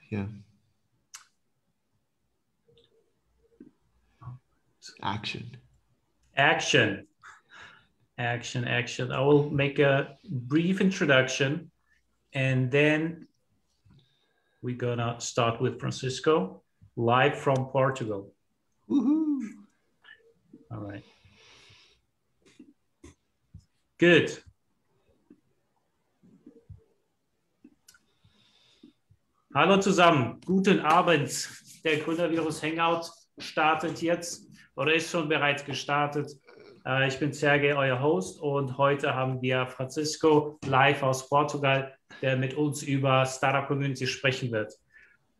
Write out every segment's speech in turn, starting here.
Yeah. Action. Action. Action, action. I will make a brief introduction and then we're gonna start with Francisco, live from Portugal. Woohoo! All right. Good. Hallo zusammen, guten Abend. Der GründerVirus Hangout startet jetzt oder ist schon bereits gestartet. Ich bin Serghei, euer Host, und heute haben wir Francisco live aus Portugal, der mit uns über Startup Community sprechen wird.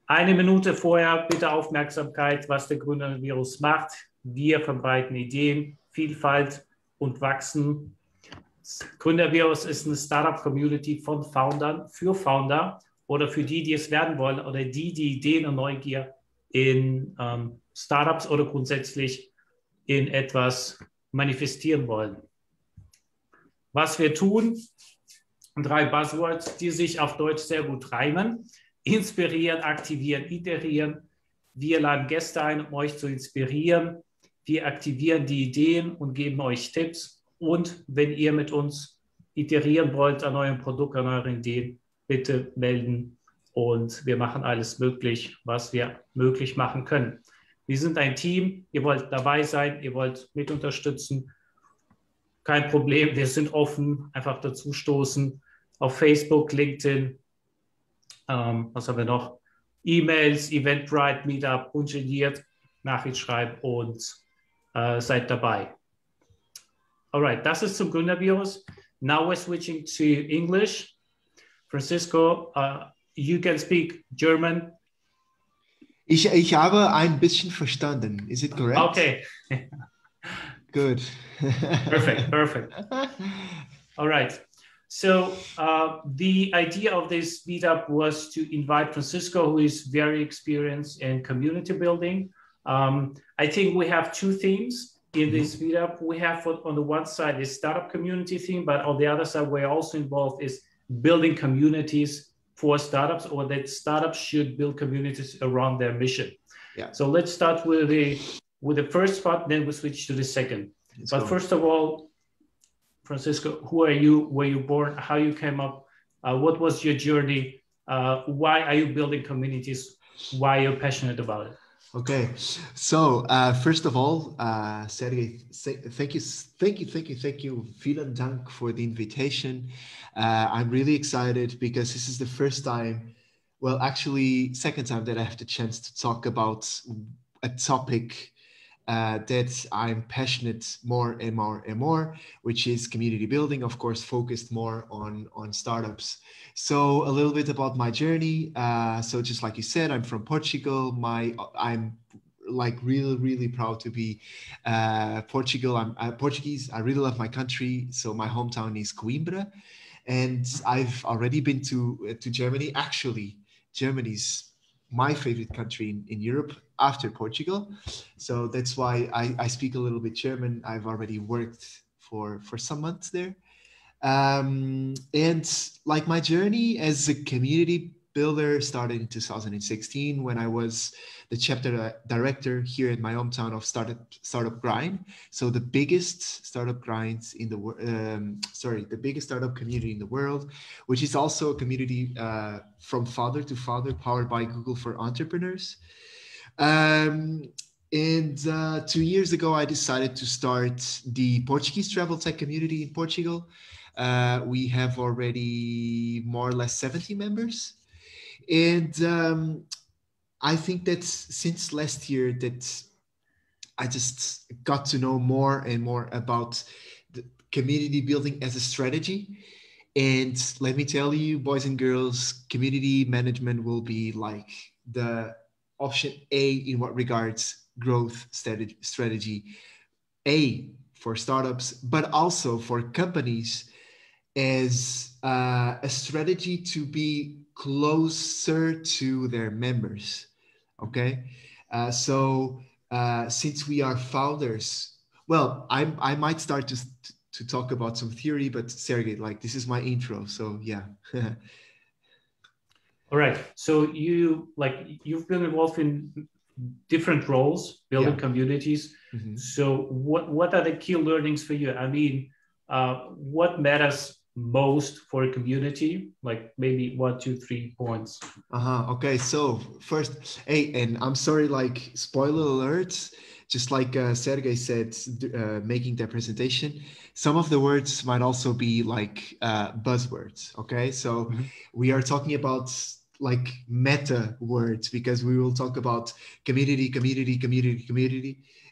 Eine Minute vorher bitte Aufmerksamkeit, was der GründerVirus macht. Wir verbreiten Ideen, Vielfalt und wachsen. GründerVirus ist eine Startup Community von Foundern für Founder oder für die, die es werden wollen oder die Ideen und Neugier in Startups oder grundsätzlich in etwas manifestieren wollen. Was wir tun, 3 Buzzwords, die sich auf Deutsch sehr gut reimen: inspirieren, aktivieren, iterieren. Wir laden Gäste ein, um euch zu inspirieren. Wir aktivieren die Ideen und geben euch Tipps. Und wenn ihr mit uns iterieren wollt an eurem Produkt, an euren Ideen, bitte melden und wir machen alles möglich, was wir möglich machen können. Wir sind ein Team, ihr wollt dabei sein, ihr wollt mit unterstützen. Kein Problem, wir sind offen, einfach dazu stoßen. Auf Facebook, LinkedIn, was haben wir noch? E-Mails, Eventbrite, Meetup, ungeniert, Nachricht schreiben und seid dabei. Alright, das ist zum GründerVirus. Now we're switching to English. Francisco, you can speak German. Ich habe ein bisschen verstanden. Is it correct? Okay. Good. Perfect. All right. So the idea of this meetup was to invite Francisco, who is very experienced in community building. I think we have 2 themes in this meetup. We have on the one side is startup community theme, but on the other side, we're also involved is building communities for startups, or that startups should build communities around their mission. Yeah. So let's start with the first part, then we switch to the second. But first of all, Francisco, who are you? Were you born? How you came up? What was your journey? Why are you building communities? Why are you passionate about it? Okay, so first of all, Serghei, thank you. Vielen Dank for the invitation. I'm really excited because this is the first time, well, actually, second time that I have the chance to talk about a topic that I'm passionate more and more, which is community building, of course, focused more on startups. So a little bit about my journey. So just like you said, I'm from Portugal. I'm like really proud to be Portugal. I'm Portuguese. I really love my country. So my hometown is Coimbra, and I've already been to Germany. Actually, Germany's my favorite country in Europe after Portugal. So that's why I speak a little bit German. I've already worked for some months there. And like my journey as a community builder started in 2016 when I was the chapter director here in my hometown of Startup Grind. So the biggest startup grinds in the world, the biggest startup community in the world, which is also a community from father to father, powered by Google for entrepreneurs. And 2 years ago, I decided to start the Portuguese travel tech community in Portugal. We have already more or less 70 members. And I think that since last year that I just got to know more and more about the community building as a strategy. And let me tell you, boys and girls, community management will be like the option A in what regards growth strategy. A for startups, but also for companies as a strategy to be closer to their members. Okay, so since we are founders, well, I might start to talk about some theory, but Serghei, like this is my intro, so yeah. All right. So you've been involved in different roles, building communities. So what are the key learnings for you? I mean, what matters most for a community? Like maybe 1, 2, 3 points. Okay, so first, hey, and I'm sorry, like spoiler alerts, just like Serghei said, making that presentation, some of the words might also be like buzzwords. Okay, so we are talking about like meta words because we will talk about community,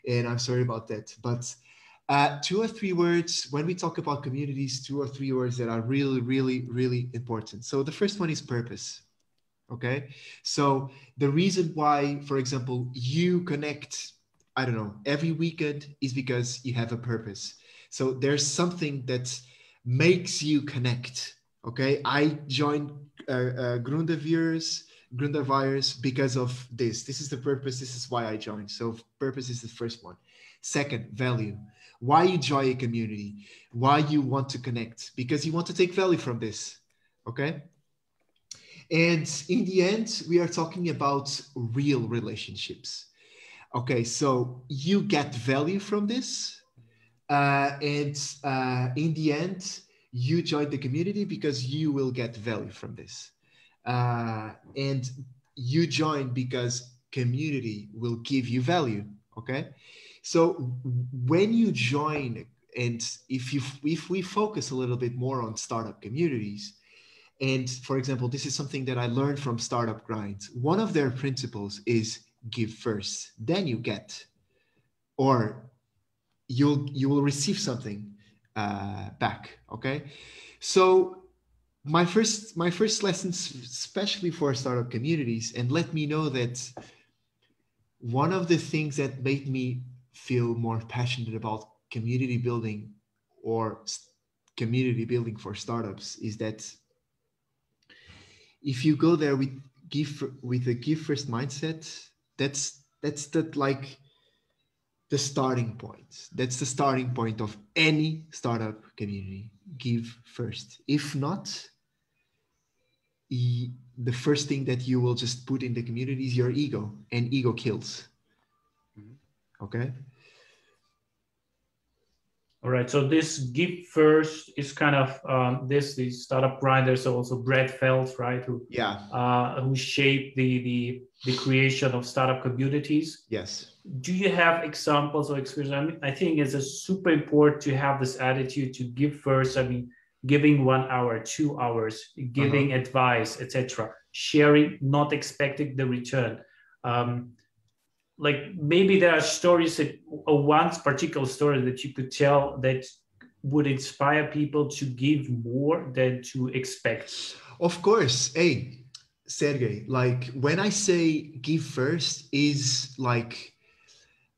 and I'm sorry about that. But 2 or 3 words, when we talk about communities, 2 or 3 words that are really, really, really important. So the first one is purpose. Okay, so the reason why, for example, you connect, I don't know, every weekend is because you have a purpose. So there's something that makes you connect. Okay, I joined GründerVirus because of this. This is the purpose. This is why I joined. So purpose is the first one. Second, value. Why you join a community? Why you want to connect? Because you want to take value from this. Okay. And in the end, we are talking about real relationships. Okay, so you get value from this. And in the end, you join the community because you will get value from this. And you join because community will give you value. Okay, so when you join, and if we focus a little bit more on startup communities, and for example, this is something that I learned from Startup Grind. One of their principles is give first, then you get, or you will receive something back. Okay, so my first lessons, especially for startup communities, and let me know that one of the things that made me feel more passionate about community building or community building for startups is that if you go there with a give first mindset, that's like the starting point. That's the starting point of any startup community. Give first. If not, the first thing that you will just put in the community is your ego, and ego kills. Okay. All right. So this give first is kind of the startup grinders, also Brad Feld, right? Who shaped the creation of startup communities. Yes. Do you have examples or experience? I mean, I think it's super important to have this attitude to give first. I mean, giving 1 hour, 2 hours, giving advice, etc. Sharing, not expecting the return. Like maybe there are stories that, or one particular story that you could tell that would inspire people to give more than to expect. Of course. Hey, Serghei, like when I say give first is like,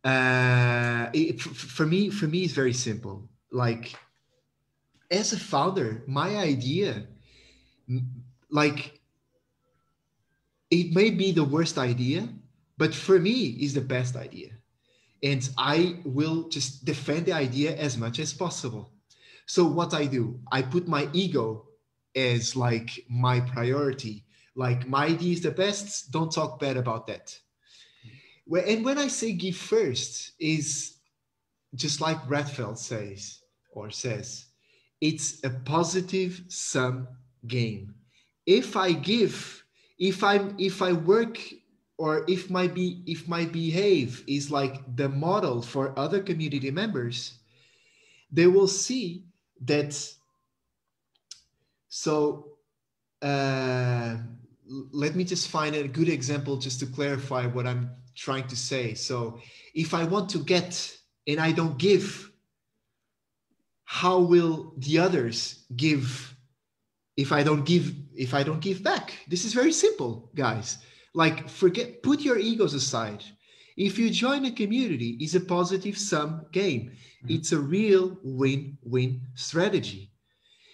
for me, it's very simple. Like as a founder, my idea, like it may be the worst idea, but for me is the best idea. And I will just defend the idea as much as possible. So what I do, I put my ego as like my priority. Like my idea is the best, don't talk bad about that. And when I say give first, is just like Bradfeld says, it's a positive sum game. If I give, if I work, or if my behave is like the model for other community members, they will see that. So let me just find a good example just to clarify what I'm trying to say. So if I want to get and I don't give, how will the others give if I don't give back? This is very simple, guys. Like put your egos aside. If you join a community, it's a positive sum game. It's a real win-win strategy.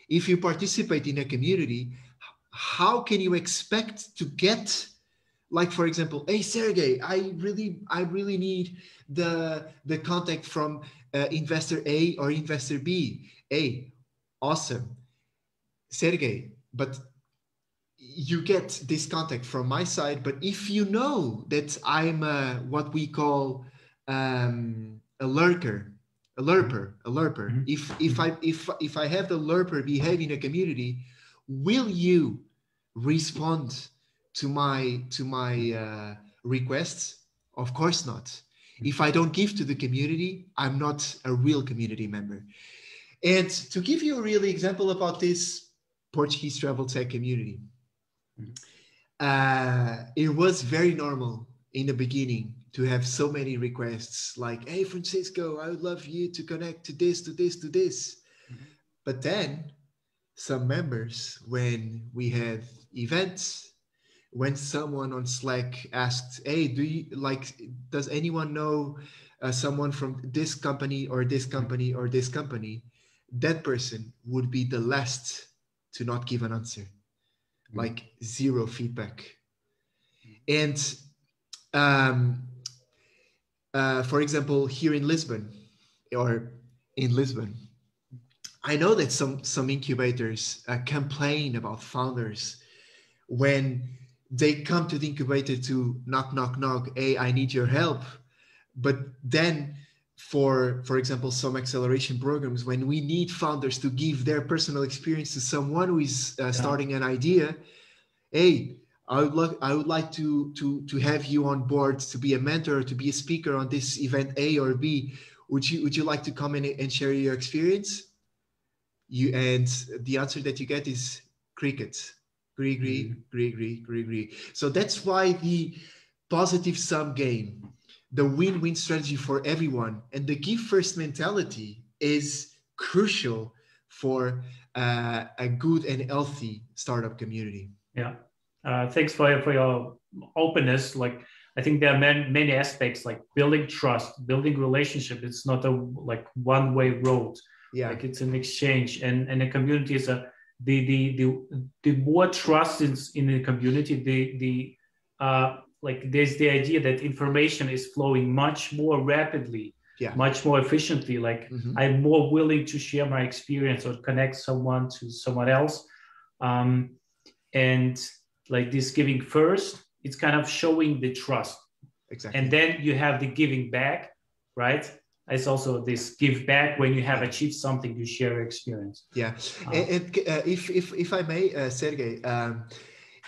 If you participate in a community, how can you expect to get, like, for example, hey, Serghei, I really need the contact from investor A or investor B. Hey, awesome. Serghei, but you get this contact from my side. But if you know that I'm what we call a lurker, a lerper, a lerper. If I have the lerper behave in a community, will you respond to my requests? Of course not. If I don't give to the community, I'm not a real community member. And to give you a real example about this Portuguese travel tech community, it was very normal in the beginning to have so many requests like, hey, Francisco, I would love you to connect to this, to this, to this. But then some members, when we had events, when someone on Slack asked, hey, does anyone know someone from this company or this company or this company? That person would be the last to not give an answer, like zero feedback. And for example, here in Lisbon, I know that some incubators complain about founders when they come to the incubator to knock, knock, knock, hey, I need your help. But then for example, some acceleration programs, when we need founders to give their personal experience to someone who is starting an idea, hey, I would like to have you on board to be a mentor, to be a speaker on this event A or B. Would you like to come in and share your experience? And the answer that you get is crickets. Agree. So that's why the positive sum game, the win-win strategy for everyone, and the give first mentality is crucial for a good and healthy startup community. Yeah. Thanks for your openness. Like, I think there are many aspects, like building trust, building relationship. It's not a one-way road. Yeah. Like, it's an exchange, and a community is the more trust is in the community, there's the idea that information is flowing much more rapidly, much more efficiently. Like, I'm more willing to share my experience or connect someone to someone else. And like this giving first, it's kind of showing the trust. Exactly. And then you have the giving back, right? It's also this give back when you have achieved something, you share your experience. Yeah. If I may, Serghei,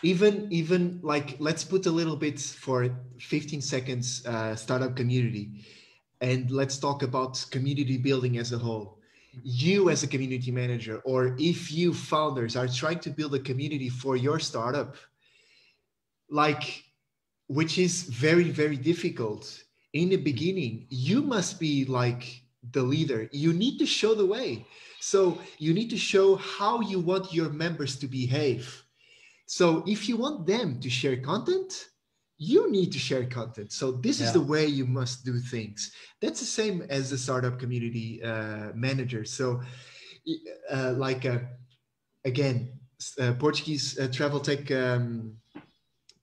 even like, let's put a little bit for 15 seconds startup community, and let's talk about community building as a whole. You as a community manager, or if you founders are trying to build a community for your startup, which is very, very difficult in the beginning, you must be like the leader. You need to show the way. So you need to show how you want your members to behave. So if you want them to share content, you need to share content. So this is the way you must do things. That's the same as the startup community manager. So again, Portuguese travel tech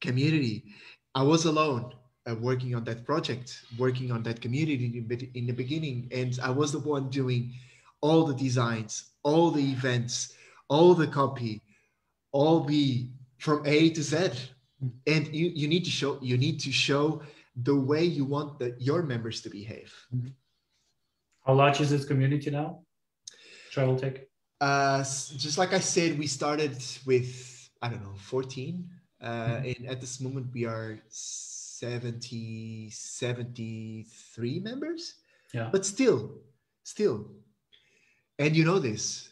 community, I was alone working on that project, working on that community in the beginning. And I was the one doing all the designs, all the events, all the copy, all the from A to Z. And you need to show the way you want your members to behave. How large is this community now? Travel tech? Just like I said, we started with, 14. And at this moment we are 73 members. Yeah. But still. And you know this,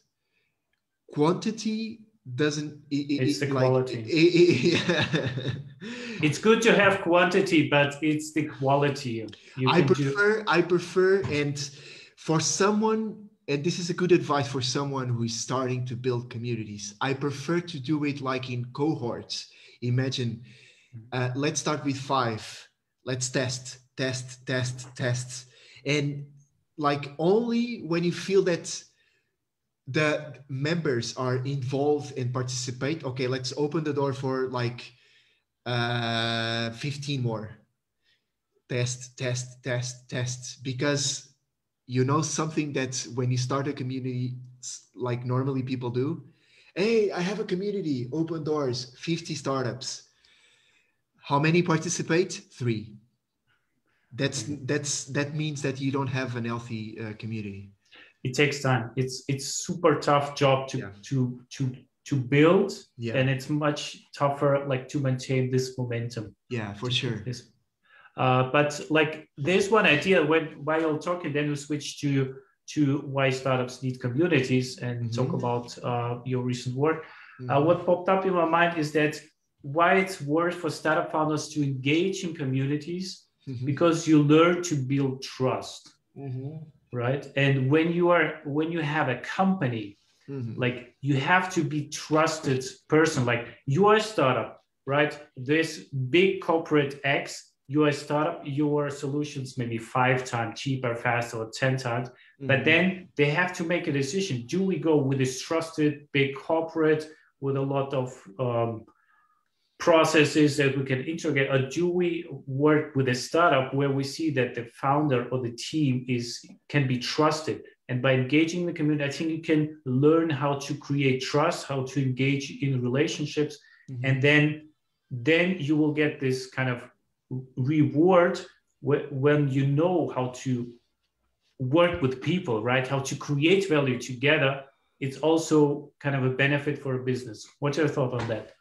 quantity doesn't, it's the quality. It's good to have quantity, but it's the quality. I prefer, and for someone, and this is a good advice for someone who is starting to build communities, I prefer to do it like in cohorts. Imagine, let's start with 5. Let's test. And like, only when you feel that the members are involved and participate, okay, let's open the door for like 15 more. Test. Because you know something that when you start a community, like normally people do, Hey, I have a community, open doors, 50 startups. How many participate? 3. That means that you don't have an healthy community. It takes time. It's super tough job to build, and it's much tougher like to maintain this momentum. Yeah, for sure. But like there's one idea while you're talking, then we switch to why startups need communities and talk about your recent work. What popped up in my mind is that why it's worth for startup founders to engage in communities, because you learn to build trust, right? And when you have a company, like you have to be trusted person. Like you are a startup, right? This big corporate X, you are a startup, your solutions may be 5 times cheaper, faster, or 10 times. But then they have to make a decision. Do we go with this trusted big corporate with a lot of processes that we can integrate, or do we work with a startup where we see that the founder or the team can be trusted? And by engaging the community, I think you can learn how to create trust, how to engage in relationships, and then you will get this kind of reward when you know how to work with people, right? How to create value together. It's also kind of a benefit for a business. What's your thought on that?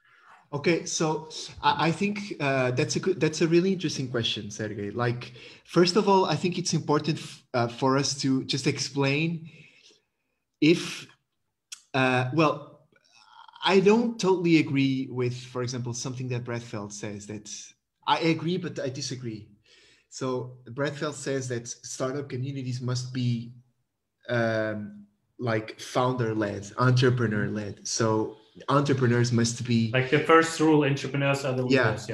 Okay, so I think that's a really interesting question, Serghei. Like, first of all, I think it's important for us to just explain if, well, I don't totally agree with, for example, something that Bradfeld says, that I agree, but I disagree. So Bradfeld says that startup communities must be like founder-led, entrepreneur-led. So entrepreneurs must be like the first rule, entrepreneurs are the leaders.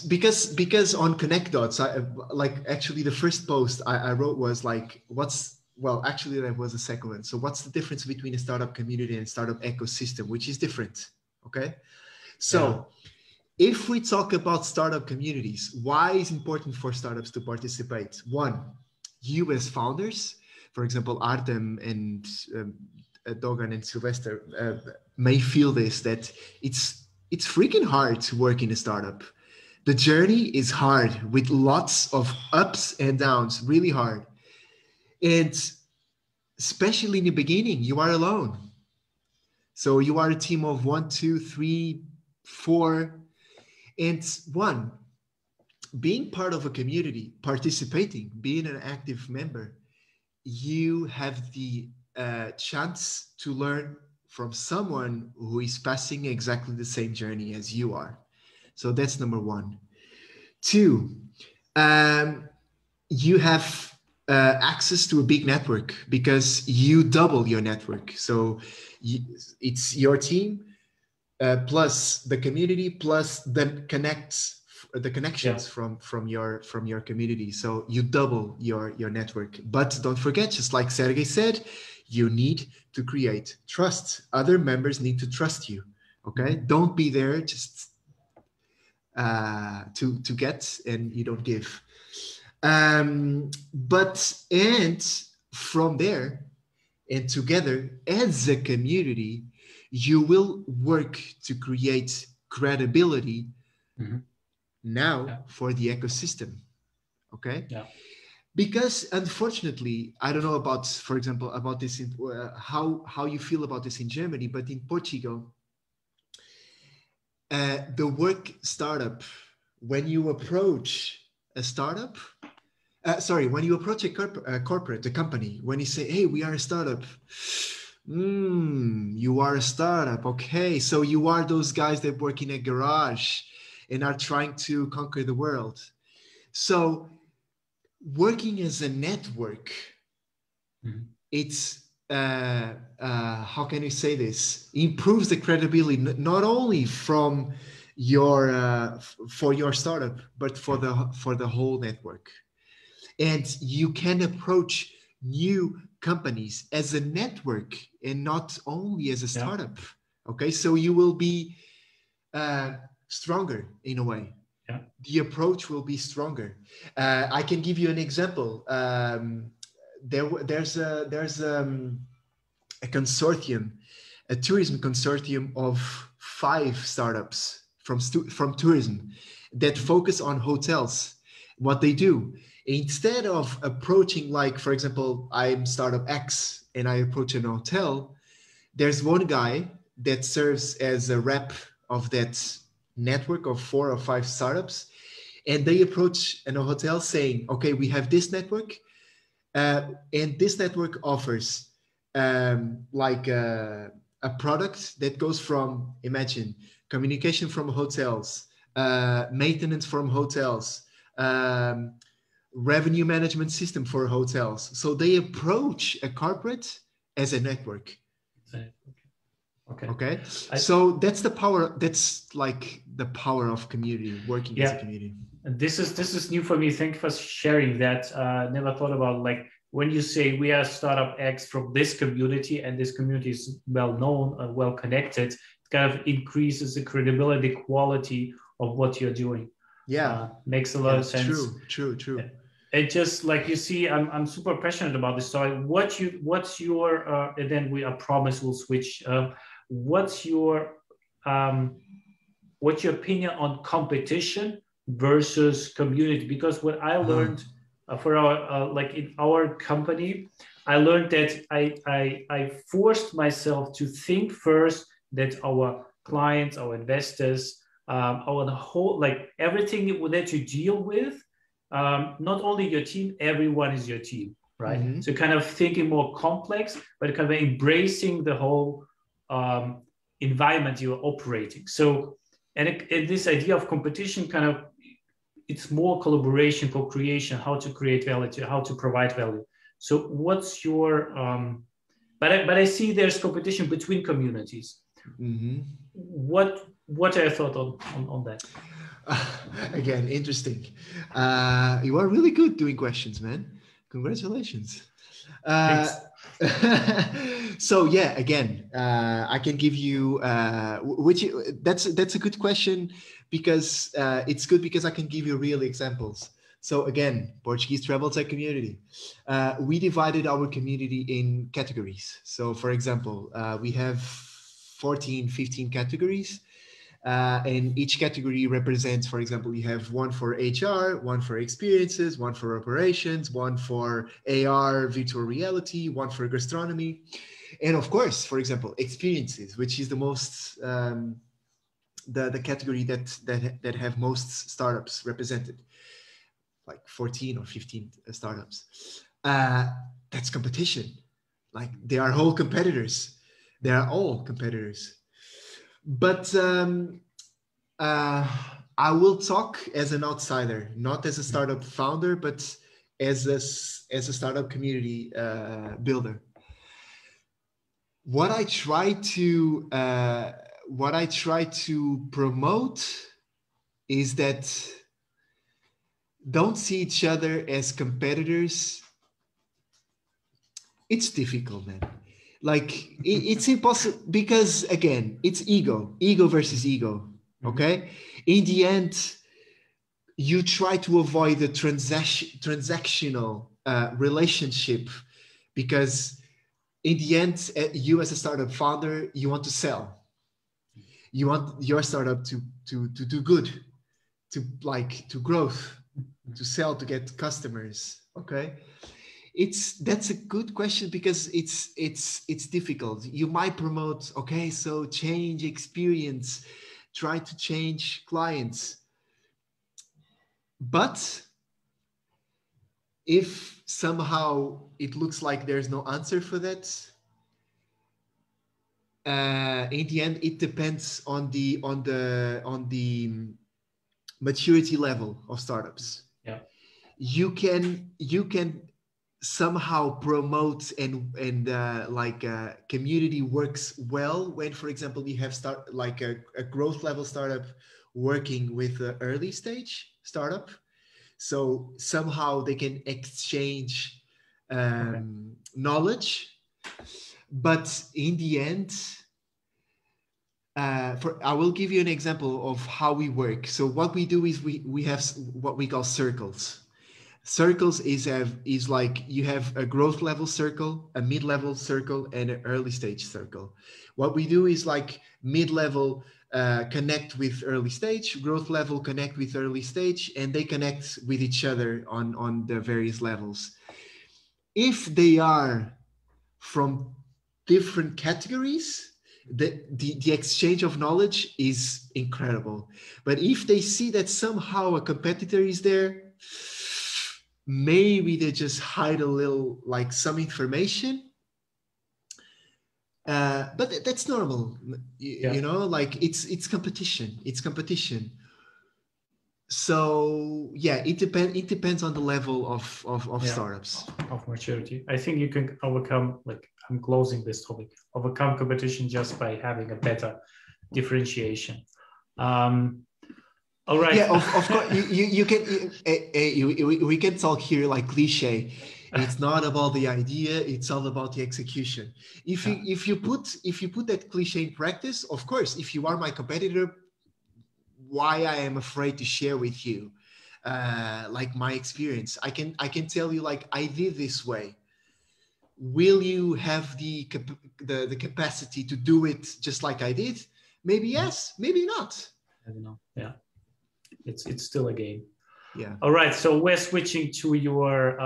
Because on Connect Dots, actually the first post I wrote was like, actually that was the second one. So what's the difference between a startup community and startup ecosystem, which is different? Okay, so if we talk about startup communities, why is it important for startups to participate? One, you as founders, for example, Artem and Dogan and Sylvester may feel this, that it's freaking hard to work in a startup. The journey is hard with lots of ups and downs, really hard. And especially in the beginning, you are alone. So you are a team of 1, 2, 3, 4. And one, being part of a community, participating, being an active member, you have the chance to learn from someone who is passing exactly the same journey as you are. So that's number 1. 2, you have access to a big network because you double your network. So it's your team plus the community plus the connections from your community. So you double your network. But don't forget, just like Serghei said, you need to create trust. Other members need to trust you. Okay, don't be there just to get and you don't give. But from there and together as a community, you will work to create credibility for the ecosystem. Okay. Yeah. Because unfortunately, I don't know about, for example, about this, how you feel about this in Germany, but in Portugal, the work startup, when you approach a startup, when you approach a corporate, a company, when you say, hey, we are a startup, you are a startup. Okay. So you are those guys that work in a garage and are trying to conquer the world. So working as a network, it's, how can you say this? Improves the credibility, not only from your, for your startup, but for the whole network. And you can approach new companies as a network and not only as a startup. Okay. So you will be stronger in a way. Yeah. The approach will be stronger. I can give you an example. There's a consortium, a tourism consortium of 5 startups from tourism that focus on hotels. What they do, instead of approaching, like, for example, I'm startup X and I approach an hotel, there's one guy that serves as a rep of that network of 4 or 5 startups. And they approach a hotel saying, okay, we have this network, and this network offers a product that goes from, imagine, communication from hotels, maintenance from hotels, revenue management system for hotels. So they approach a corporate as a network. Okay. So that's the power. That's like the power of community, working as a community. This is new for me. Thank you for sharing that. Never thought about, like, when you say we are startup X from this community and this community is well known and well connected, it kind of increases the credibility, quality of what you're doing. Yeah, makes a lot of sense. True. And just like you see, I'm super passionate about this. So what's your and then I promise we'll switch. What's your opinion on competition versus community? Because what I learned for our like in our company, I learned that I forced myself to think first that our clients, our investors, our whole, like everything that you deal with, not only your team, everyone is your team, right? Mm-hmm. So kind of thinking more complex, but kind of embracing the whole environment you're operating. So, and this idea of competition kind of, it's more collaboration, co-creation, how to create value, how to provide value. So what's your, but I see there's competition between communities. Mm-hmm. What are your thoughts on that? Again, interesting. You are really good doing questions, man. Congratulations. So yeah, again, I can give you that's a good question, because it's good because I can give you real examples. So again, Portuguese travel tech community. We divided our community in categories. So for example, we have 14, 15 categories. And each category represents, for example, you have one for HR, one for experiences, one for operations, one for AR, virtual reality, one for gastronomy. And of course, for example, experiences, which is the most, the category that have most startups represented, like 14 or 15 startups. That's competition. Like they are all competitors. They are all competitors. But I will talk as an outsider, not as a startup founder, but as a startup community builder. What I try to promote is that don't see each other as competitors. It's difficult, man. Like it's impossible, because again, it's ego versus ego. Okay. In the end, you try to avoid the transactional relationship, because in the end, you as a startup founder, you want to sell. You want your startup to do good, to growth, to sell, to get customers. Okay. That's a good question, because it's difficult. You might promote, okay, so change experience, try to change clients. But if somehow it looks like there's no answer for that, in the end, it depends on the maturity level of startups. Yeah. You can somehow promote and community works well when, for example, you have a growth level startup working with an early stage startup. So somehow they can exchange knowledge. But in the end, I will give you an example of how we work. So what we do is we have what we call circles. Circles is like you have a growth level circle, a mid-level circle, and an early stage circle. What we do is like mid-level connect with early stage, growth level connect with early stage, and they connect with each other on the various levels. If they are from different categories, the exchange of knowledge is incredible. But if they see that somehow a competitor is there, maybe they just hide a little, like some information. But that's normal, you know, like it's competition. It's competition. So yeah, it depends on the level of startups, of maturity. I think you can overcome, like, I'm closing this topic, overcome competition just by having a better differentiation. All right. Yeah, of course. You can. We can talk here like cliche. It's not about the idea. It's all about the execution. If you put that cliche in practice, of course, if you are my competitor, why I am afraid to share with you, like my experience. I can tell you, like, I did this way. Will you have the capacity to do it just like I did? Maybe yes, maybe not. I don't know. Yeah, it's still a game. Yeah. All right. So we're switching to your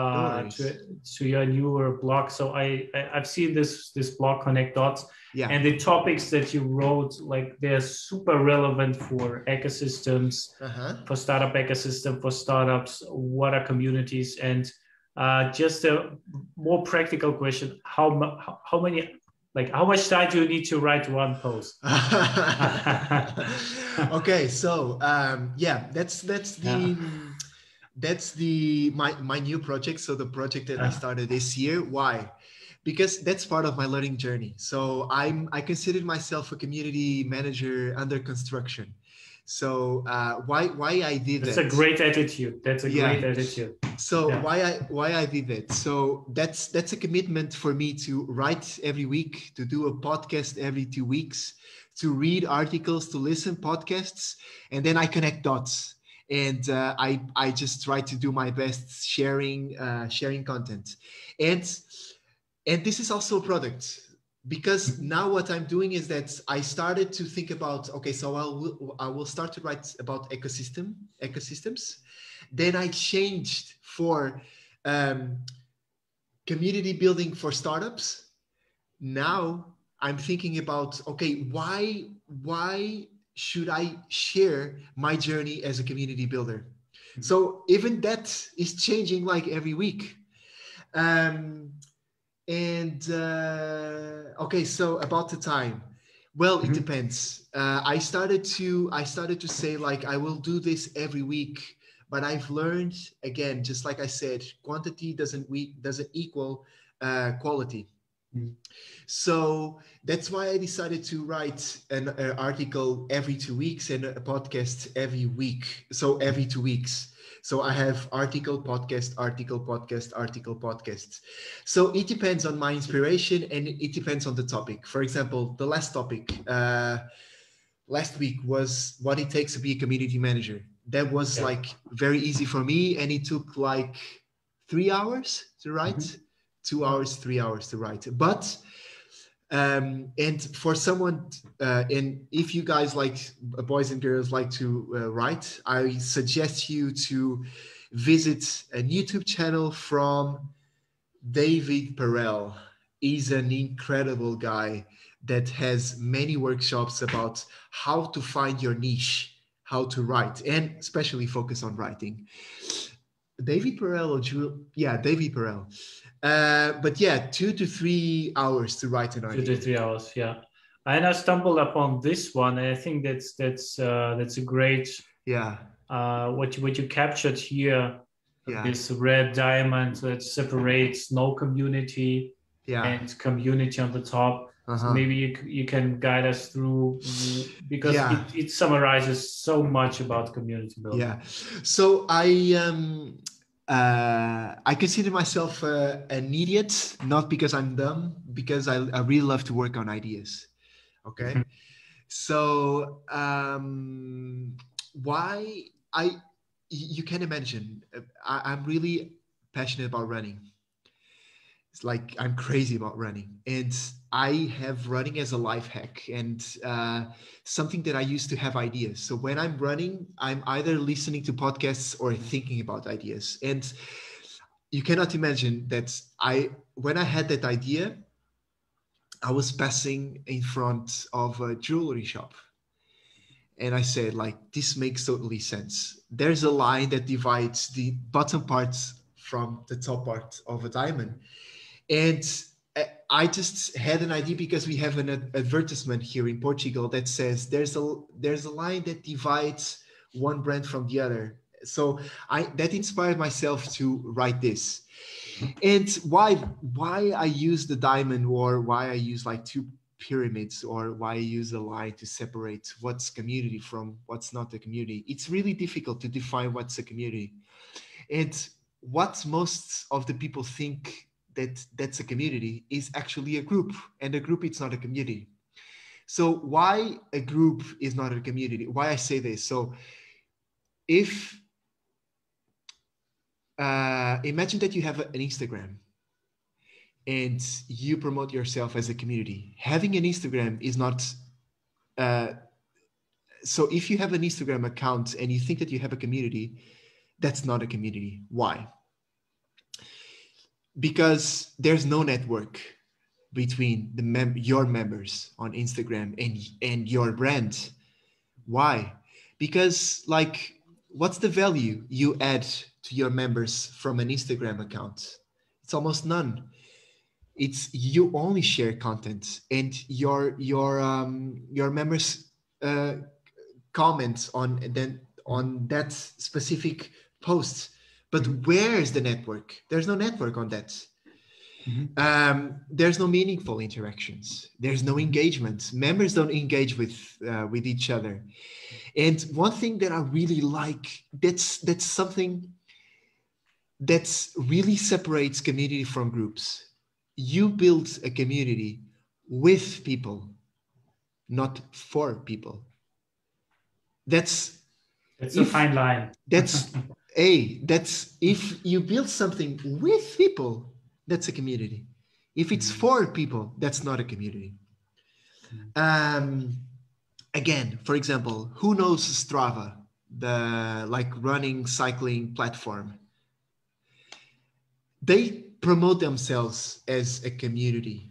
to your newer blog. So I've seen this blog, Connect Dots. Yeah. And the topics that you wrote, like, they're super relevant for ecosystems, for startup ecosystem, for startups. What are communities? And just a more practical question: how many, like, how much time do you need to write one post? Okay, so yeah, that's my new project. So the project that I started this year. Why? Because that's part of my learning journey. So I consider myself a community manager under construction. So why I did that? That's a great attitude. That's a great attitude. So why I did that? So that's a commitment for me to write every week, to do a podcast every 2 weeks, to read articles, to listen podcasts, and then I connect dots. And I just try to do my best sharing content. And this is also a product, because now what I'm doing is that I started to think about, okay, so I will start to write about ecosystems. Then I changed for community building for startups. Now I'm thinking about, okay, why should I share my journey as a community builder? So even that is changing like every week. Okay, so about the time. Well, it depends. I started to say, like, I will do this every week, but I've learned, again, just like I said, quantity doesn't equal quality. So that's why I decided to write an article every 2 weeks and a podcast every week. So every 2 weeks. So I have article, podcast, article, podcast, article, podcasts. So it depends on my inspiration and it depends on the topic. For example, the last topic last week was what it takes to be a community manager. That was like very easy for me, and it took like 3 hours to write, 2 hours, 3 hours to write. But and for someone, and if you guys like, boys and girls like to write, I suggest you to visit a YouTube channel from David Perel. He's an incredible guy that has many workshops about how to find your niche, how to write, and especially focus on writing. David Perel David Perel. But yeah, 2 to 3 hours to write an article. 2 to 3 hours, yeah. And I stumbled upon this one, and I think that's a great what you captured here. This red diamond that separates no community and community on the top. So maybe you can guide us through, because it summarizes so much about community building. Yeah. So I consider myself an idiot, not because I'm dumb, because I really love to work on ideas. Okay. So why you can imagine, I'm really passionate about running. It's like I'm crazy about running, and I have running as a life hack and something that I used to have ideas. So when I'm running, I'm either listening to podcasts or thinking about ideas. And you cannot imagine that when I had that idea, I was passing in front of a jewelry shop. And I said, like, this makes totally sense. There's a line that divides the bottom parts from the top part of a diamond. And I just had an idea because we have an advertisement here in Portugal that says there's a line that divides one brand from the other. So that inspired myself to write this. And why I use the diamond, or why I use like two pyramids, or why I use a line to separate what's community from what's not a community. It's really difficult to define what's a community. And what most of the people think that's a community is actually a group, and a group, it's not a community. So why a group is not a community? Why I say this? So if imagine that you have an Instagram and you promote yourself as a community. Having an Instagram is not so if you have an Instagram account and you think that you have a community, that's not a community. Why? Because there's no network between your members on Instagram and your brand. Why? Because, like, what's the value you add to your members from an Instagram account? It's almost none. It's you only share content, and your members comment on that specific post. But where's the network? There's no network on that. There's no meaningful interactions. There's no engagement. Members don't engage with each other. And one thing that I really like, that's something that really separates community from groups. You build a community with people, not for people. That's a fine line. That's if you build something with people, that's a community. If it's for people, that's not a community. Again, for example, who knows Strava, the running, cycling platform? They promote themselves as a community.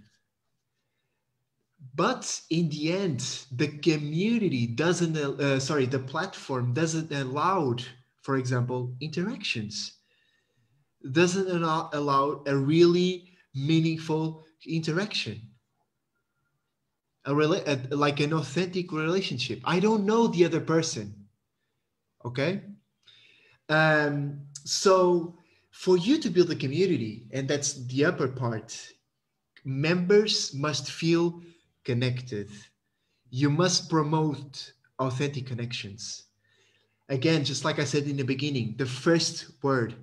But in the end, the community the platform doesn't allow, for example, interactions. Doesn't allow a really meaningful interaction. Like an authentic relationship. I don't know the other person. Okay? So for you to build a community, and that's the upper part, members must feel connected. You must promote authentic connections. Again, just like I said in the beginning, the first word,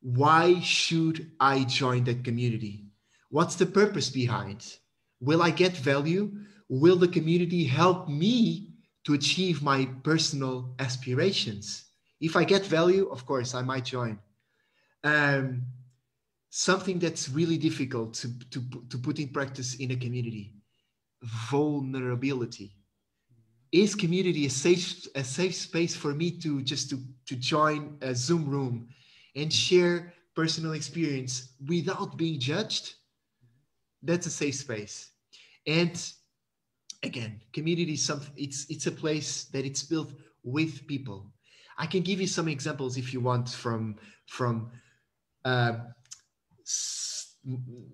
why should I join that community? What's the purpose behind? Will I get value? Will the community help me to achieve my personal aspirations? If I get value, of course, I might join. Something that's really difficult to put in practice in a community, vulnerability. Is community a safe space for me to join a Zoom room and share personal experience without being judged? That's a safe space. And again, community is something. It's a place that it's built with people. I can give you some examples if you want from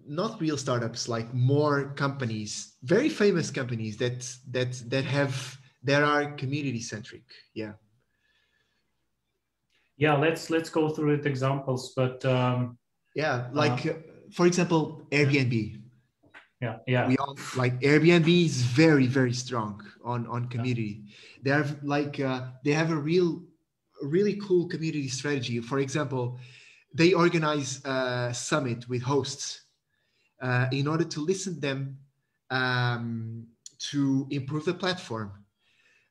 not real startups, like more companies, very famous companies that are community centric. Yeah. Let's go through it examples, but for example, Airbnb. Yeah. We all like Airbnb is very, very strong on community. They have they have a really cool community strategy. For example, they organize a summit with hosts in order to listen to them to improve the platform.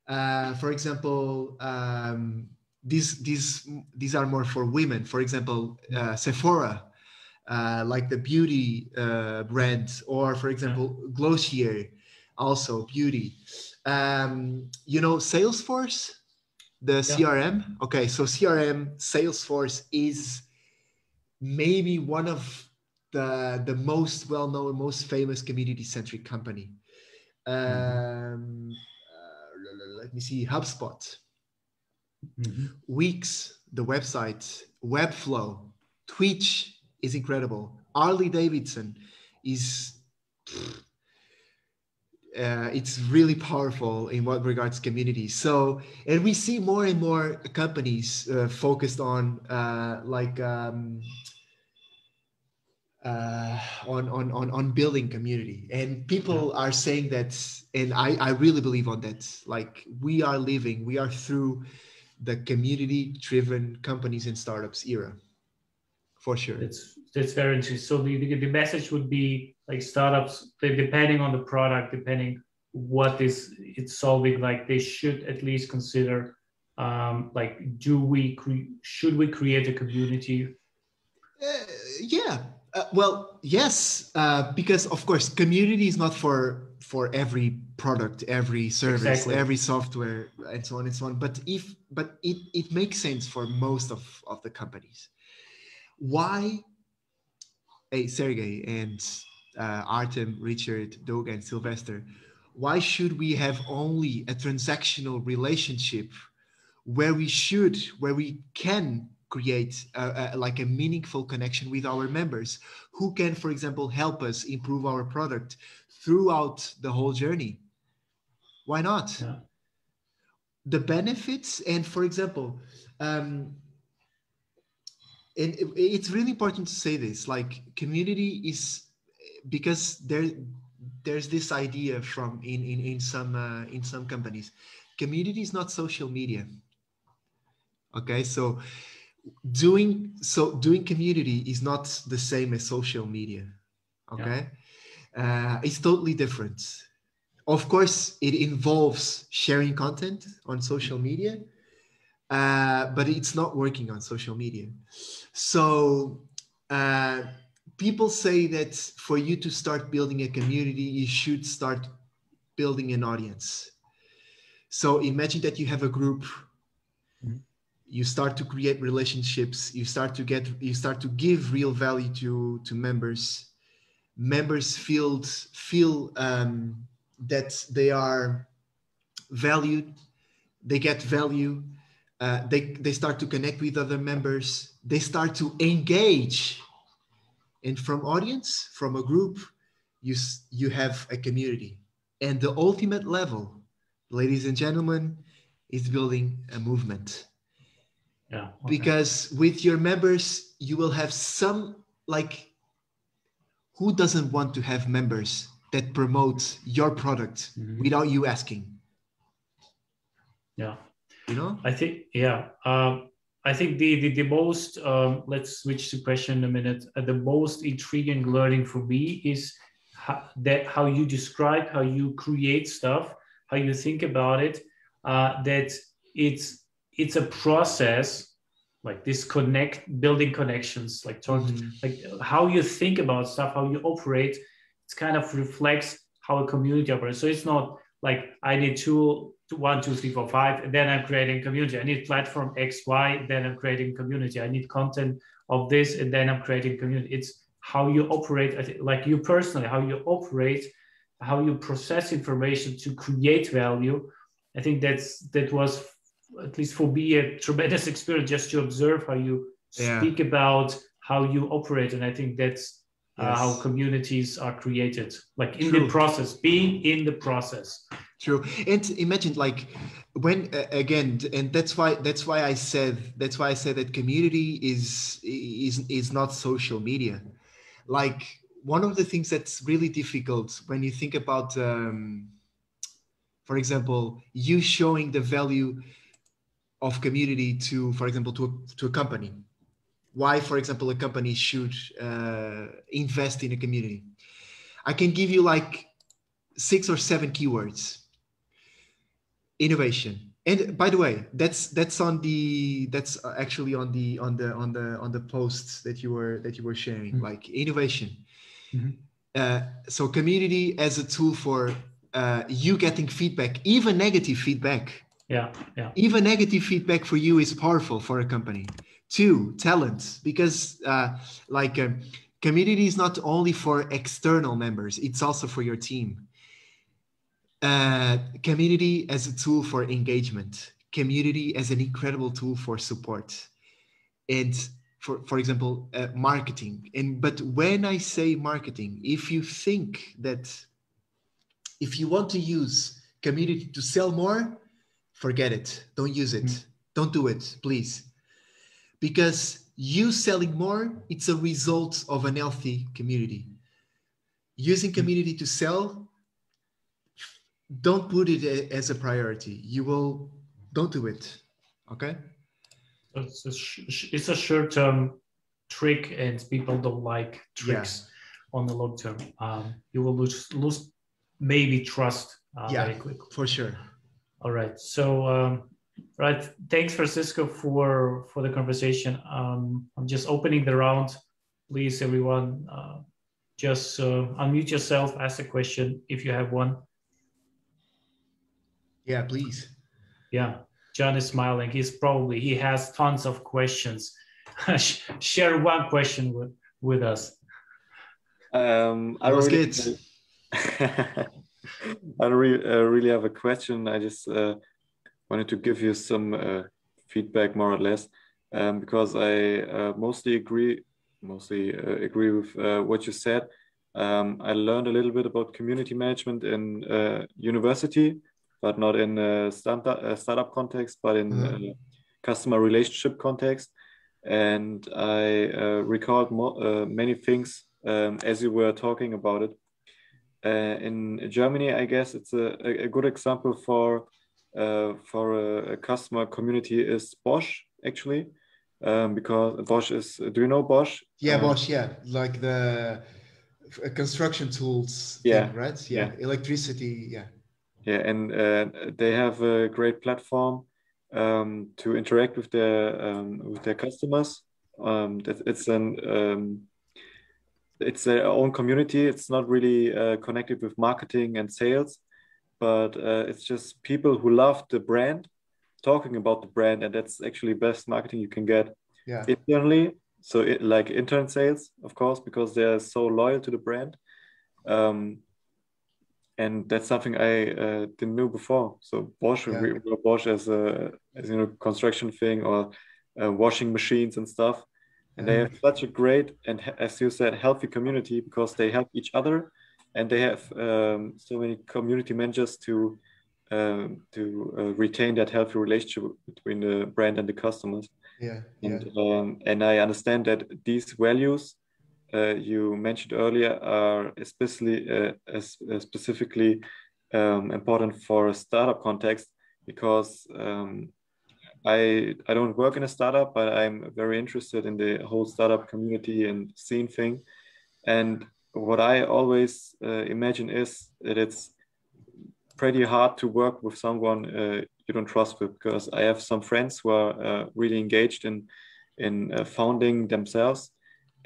For example, these are more for women. For example, Sephora, like the beauty brand, or for example, Glossier, also beauty. Salesforce, the CRM. Okay, so CRM, Salesforce is maybe one of the most well-known, most famous community-centric company. Let me see, HubSpot, Wix, the website, Webflow, Twitch is incredible. Harley Davidson is, it's really powerful in what regards community. So, and we see more and more companies focused on on building community, and people are saying that, and I really believe on that. Like we are through the community-driven companies and startups era, for sure. That's very interesting. So the message would be like startups, depending on the product, depending what it's solving, like they should at least consider, like, should we create a community? Yeah. Well, yes, because of course, community is not for every product, every service, every software, and so on and so on. But it makes sense for most of the companies. Why? Hey, Serghei and Artem, Richard, Doug, and Sylvester, why should we have only a transactional relationship where we can create like a meaningful connection with our members who can, for example, help us improve our product throughout the whole journey? Why not? Yeah. The benefits, and for example, and it's really important to say this, like community is, because there's this idea from in some companies, community is not social media. Okay, so doing community is not the same as social media. Okay, it's totally different. Of course, it involves sharing content on social media, but it's not working on social media. So people say that for you to start building a community, you should start building an audience. So imagine that you have a group. You start to create relationships. You start to give real value to members. Members feel that they are valued. They get value. They start to connect with other members. They start to engage. And from audience, from a group, you have a community. And the ultimate level, ladies and gentlemen, is building a movement. Yeah. Okay. Because with your members, you will have some, like, who doesn't want to have members that promote your product without you asking? Yeah. You know? I think, yeah. I think the most, let's switch to question in a minute. The most intriguing learning for me is how you describe, how you create stuff, how you think about it, that it's a process, like this building connections, like like how you think about stuff, how you operate. It kind of reflects how a community operates. So it's not like I need 1, 2, 3, 4, 5, and then I'm creating community. I need platform X, Y, then I'm creating community. I need content of this, and then I'm creating community. It's how you operate, like you personally, how you operate, how you process information to create value. I think that was, at least for me, a tremendous experience just to observe how you speak about how you operate. And I think that's how communities are created, like in the process, being in the process. True. And imagine, like, when again, and that's why I said that community is not social media. Like, one of the things that's really difficult when you think about, for example, you showing the value of community to, for example, to a company. Why, for example, a company should invest in a community. I can give you like 6 or 7 keywords. Innovation. And by the way, that's actually on the posts that you were sharing, like innovation. So community as a tool for you getting feedback, even negative feedback. Yeah. Even negative feedback for you is powerful for a company. 2, talent, because community is not only for external members, it's also for your team. Community as a tool for engagement, community as an incredible tool for support, and for example, marketing. But when I say marketing, if you think that if you want to use community to sell more, forget it. Don't use it. Don't do it, please. Because you selling more, it's a result of an healthy community. Using community to sell, don't put it as a priority. Don't do it. Okay? It's a short-term trick, and people don't like tricks on the long term. You will lose maybe trust very quickly. For sure. All right. So, right. Thanks, Francisco, for the conversation. I'm just opening the round. Please, everyone, just unmute yourself, ask a question if you have one. Yeah, please. Yeah, John is smiling. He has tons of questions. Share one question with us. I really have a question. I just wanted to give you some feedback, more or less, because I mostly agree with what you said. I learned a little bit about community management in university, but not in a startup context, but in customer relationship context. And I recalled many things as you were talking about it. In Germany, I guess it's a good example for a customer community is Bosch, actually, because Bosch is. Do you know Bosch? Yeah, Bosch. Yeah, like the construction tools thing, right? Yeah, electricity. Yeah. Yeah, and they have a great platform to interact with their customers. It's their own community. It's not really connected with marketing and sales, but it's just people who love the brand, talking about the brand, and that's actually best marketing you can get internally. So like intern sales, of course, because they're so loyal to the brand. And that's something I didn't know before. So Bosch, Bosch as construction thing, or washing machines and stuff. And they have such a great and, as you said, healthy community, because they help each other, and they have so many community managers to retain that healthy relationship between the brand and the customers. And I understand that these values you mentioned earlier are specifically important for a startup context, because I don't work in a startup, but I'm very interested in the whole startup community and scene thing. And what I always imagine is that it's pretty hard to work with someone you don't trust with, because I have some friends who are really engaged in founding themselves,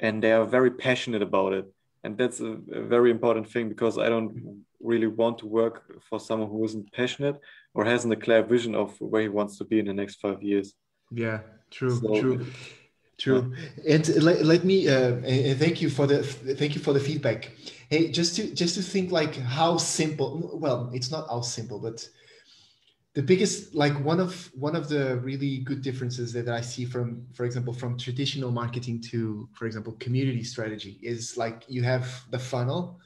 and they are very passionate about it. And that's a very important thing, because I don't really want to work for someone who isn't passionate or hasn't a clear vision of where he wants to be in the next 5 years. Yeah, true. And let me and thank you for the feedback. Hey, just to think like how simple. Well, it's not how simple, but the biggest, like one of the really good differences that I see from, for example, from traditional marketing to, for example, community strategy is like you have the funnel,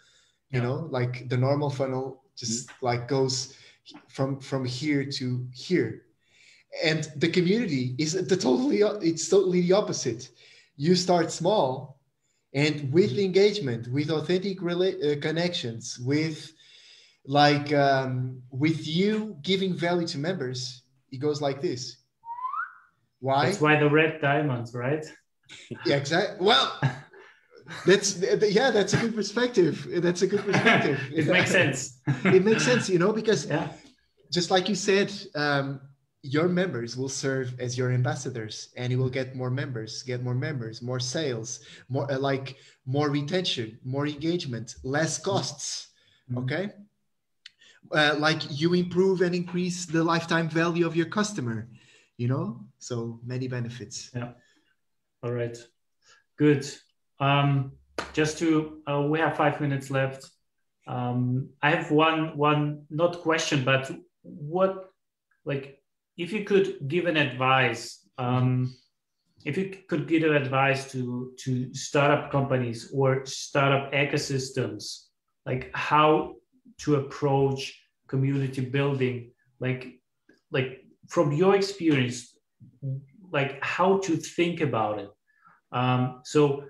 you know, like the normal funnel just like goes from here to here. And the community is totally the opposite. You start small, and with engagement, with authentic connections, with with you giving value to members, it goes like this. Why? That's why the red diamonds, right? Yeah, exactly. Well, that's a good perspective. That's a good perspective. It makes sense. It makes sense, you know, because just like you said, your members will serve as your ambassadors, and you will get more members, more sales, more retention, more engagement, less costs. Okay. Like you improve and increase the lifetime value of your customer, so many benefits. Yeah. All right. Good. Just to, we have 5 minutes left. I have one, not question, but what, like, if you could give an advice, if you could give an advice to startup companies or startup ecosystems, like how to approach community building, like from your experience, like how to think about it. So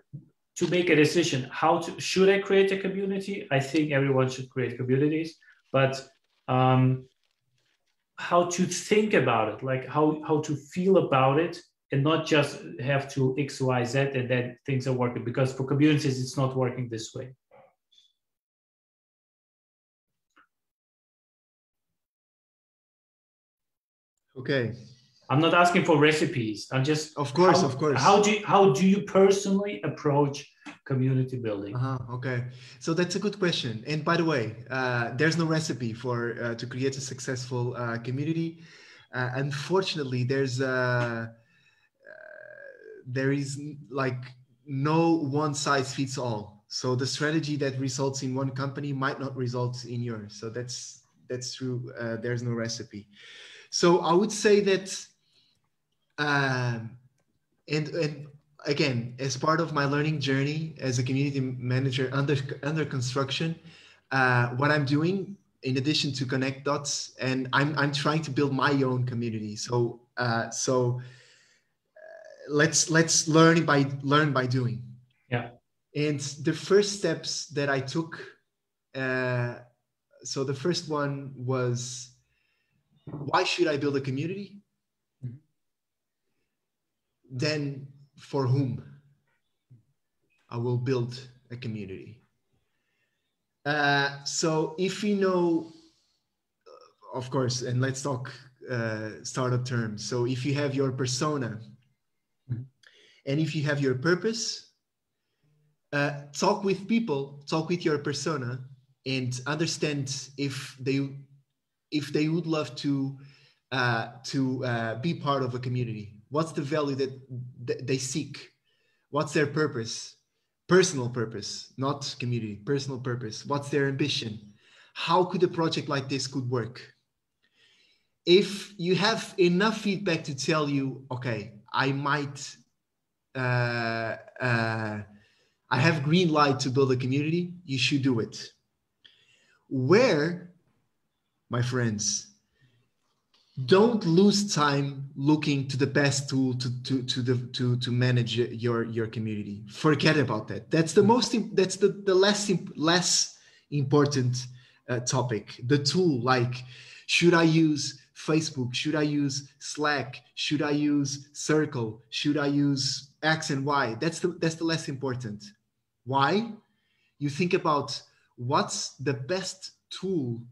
to make a decision, should I create a community? I think everyone should create communities, but how to think about it, like how to feel about it, and not just have to X, Y, Z, and then things are working, because for communities, it's not working this way. Okay. I'm not asking for recipes. I'm just, of course. How do you personally approach community building? Okay, so that's a good question. And by the way, there's no recipe for to create a successful community. Unfortunately, there is like no one size fits all. So the strategy that results in one company might not result in yours. So that's true. There's no recipe. So I would say that, and again, as part of my learning journey as a community manager under construction, what I'm doing, in addition to connect dots, and I'm trying to build my own community. So let's learn by doing. Yeah. And the first steps that I took, so the first one was, why should I build a community? Then for whom I will build a community. So if you know, of course, and let's talk startup terms. So if you have your persona and if you have your purpose, talk with people, talk with your persona, and understand if they would love to be part of a community. What's the value that they seek? What's their purpose? Personal purpose, not community, personal purpose. What's their ambition? How could a project like this could work? If you have enough feedback to tell you, okay, I have green light to build a community, you should do it. Where, my friends, don't lose time looking to the best tool to manage your community. Forget about that. That's the less important topic. The tool, like, should I use Facebook? Should I use Slack? Should I use Circle? Should I use X and Y? That's the less important. Why? You think about what's the best tool.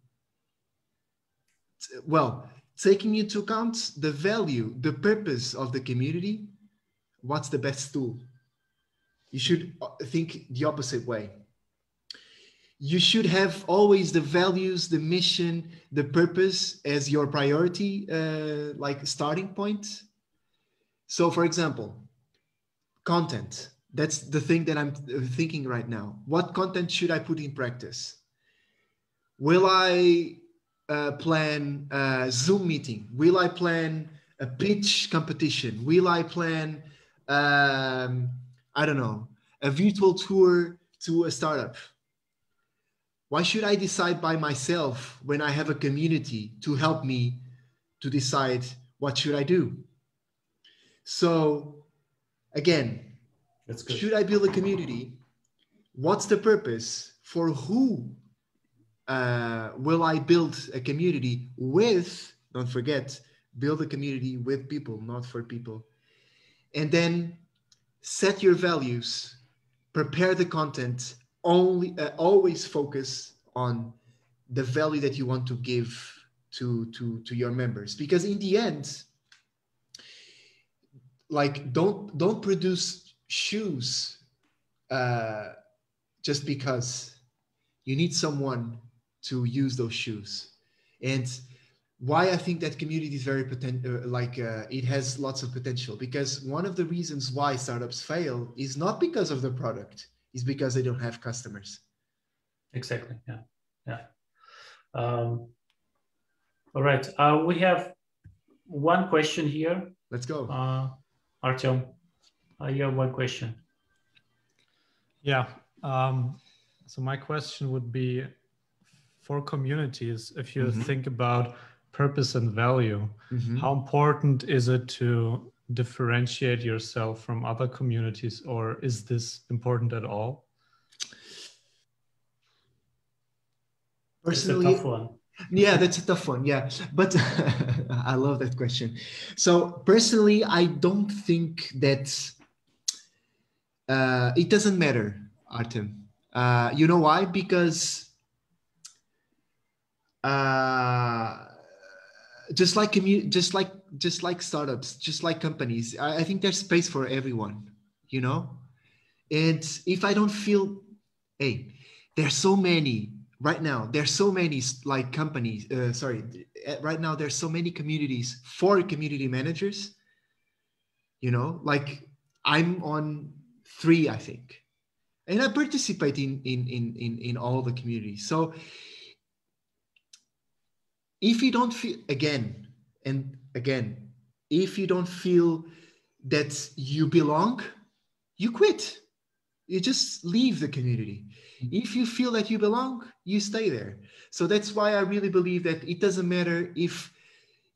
Well, taking into account the value, the purpose of the community, what's the best tool? You should think the opposite way. You should have always the values, the mission, the purpose as your priority, like starting point. So for example, content. That's the thing that I'm thinking right now. What content should I put in practice? Will I plan a Zoom meeting? Will I plan a pitch competition? Will I plan, I don't know, a virtual tour to a startup? Why should I decide by myself when I have a community to help me to decide what should I do? So again, should I build a community? What's the purpose? For who will I build a community with? Don't forget, build a community with people, not for people. And then set your values, prepare the content, always focus on the value that you want to give to your members, because in the end, like don't produce shoes just because you need someone to use those shoes. And why I think that community is very it has lots of potential, because one of the reasons why startups fail is not because of the product, is because they don't have customers. Exactly. Yeah. All right. We have one question here. Let's go. Artyom, you have one question. Yeah. So my question would be, for communities, if you think about purpose and value, how important is it to differentiate yourself from other communities, or is this important at all? Personally, that's a tough one. Yeah, that's a tough one. Yeah, but I love that question. So personally, I don't think that it doesn't matter, Artem. You know why? Because just like startups, just like companies, I think there's space for everyone, you know? And if I don't feel, hey, there's so many right now, there's so many like companies, right now there's so many communities for community managers, you know, like I'm on 3, I think. And I participate in all the communities. So if you don't feel, again, if you don't feel that you belong, you quit. You just leave the community. If you feel that you belong, you stay there. So that's why I really believe that it doesn't matter if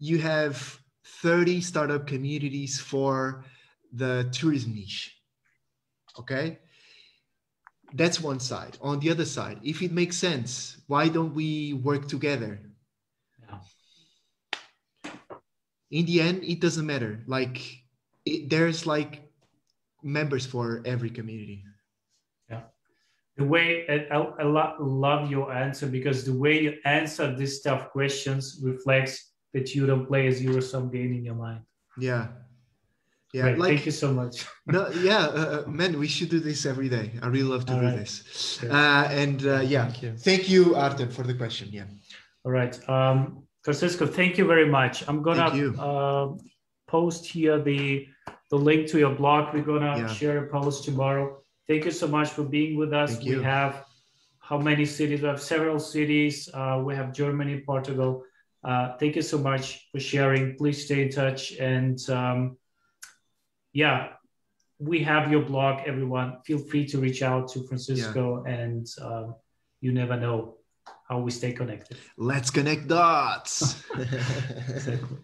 you have 30 startup communities for the tourism niche. Okay? That's one side. On the other side, if it makes sense, why don't we work together? In the end, it doesn't matter. Like there's like members for every community. Yeah. The way I love your answer, because the way you answer these tough questions reflects that you don't play a zero-sum game in your mind. Yeah. Yeah. Great. Like, thank you so much. No, yeah, man, we should do this every day. I really love to do this. Thank you, Artem, for the question. Yeah. All right. Francisco, thank you very much. I'm gonna post here the link to your blog. We're gonna share a post tomorrow. Thank you so much for being with us. We have how many cities? We have several cities. We have Germany, Portugal. Thank you so much for sharing. Please stay in touch. And we have your blog, everyone. Feel free to reach out to Francisco, and you never know how we stay connected. Let's connect dots. Exactly.